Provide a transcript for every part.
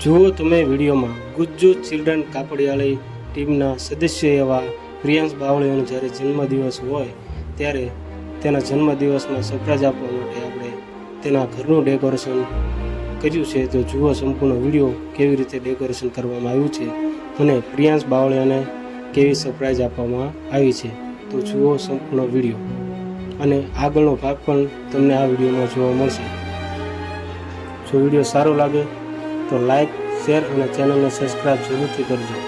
જુઓ તમે વિડીયોમાં ગુજ્જુ ચિલ્ડ્રન કાપડિયાળી ટીમના સદસ્ય એવા પ્રિયાંશ બાવળીનો જ્યારે જન્મદિવસ હોય ત્યારે તેના જન્મદિવસમાં સરપ્રાઈઝ આપવા માટે આપણે તેના ઘરનું ડેકોરેશન કર્યું છે. તો જુઓ સંપૂર્ણ વિડીયો કેવી રીતે ડેકોરેશન કરવામાં આવ્યું છે અને પ્રિયાંશ બાવળીયાને કેવી સરપ્રાઈઝ આપવામાં આવી છે. તો જુઓ સંપૂર્ણ વિડીયો અને આગળનો ભાગ પણ તમને આ વિડીયોમાં જોવા મળશે. જો વિડીયો સારો લાગે તો લાઈક, શેર અને ચેનલને સબસ્ક્રાઈબ જરૂરથી કરજો.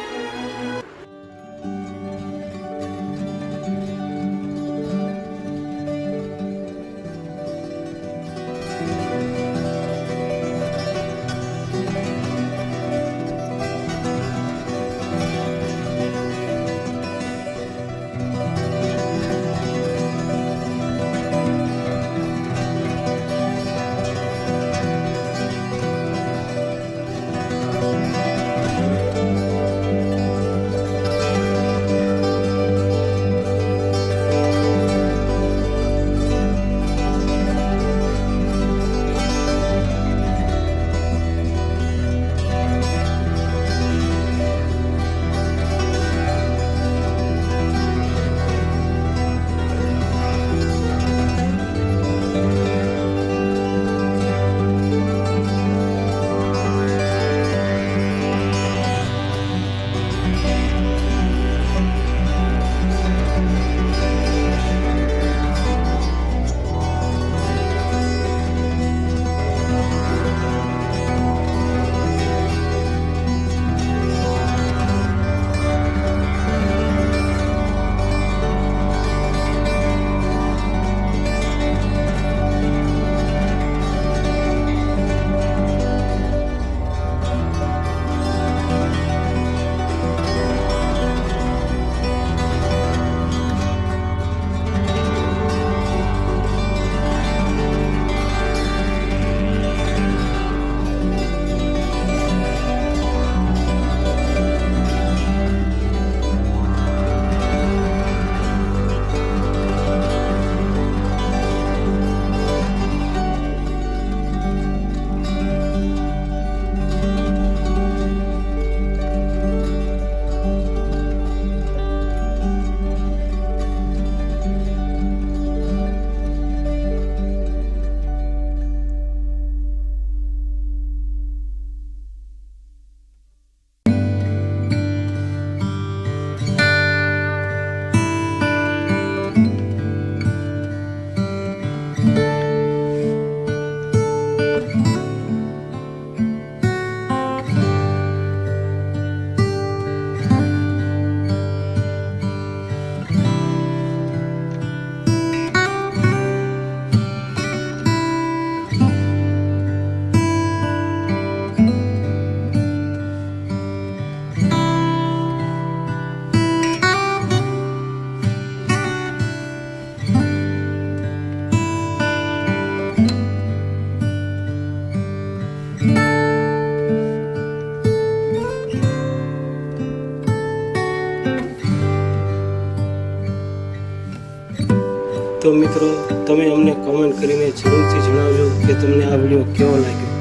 તો મિત્રો, તમે અમને કોમેન્ટ કરીને જરૂરથી જણાવજો કે તમને આ વિડીયો કેવો લાગ્યો.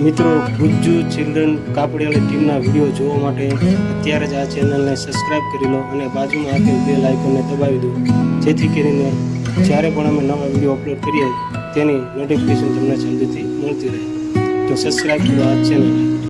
મિત્રો, ગુજ્જુ ચિલ્ડ્રન કાપડિયાળી ટીમના વિડીયો જોવા માટે અત્યારે જ આ ચેનલને સબસ્ક્રાઈબ કરી લો અને બાજુમાં આપેલ બેલ આઇકોનને દબાવી દો, જેથી કરીને જ્યારે પણ અમે નવા વિડીયો અપલોડ કરીએ તેની નોટિફિકેશન તમને જલ્દીથી મળતી રહે. તો સબસ્ક્રાઈબ કરો આ ચેનલ.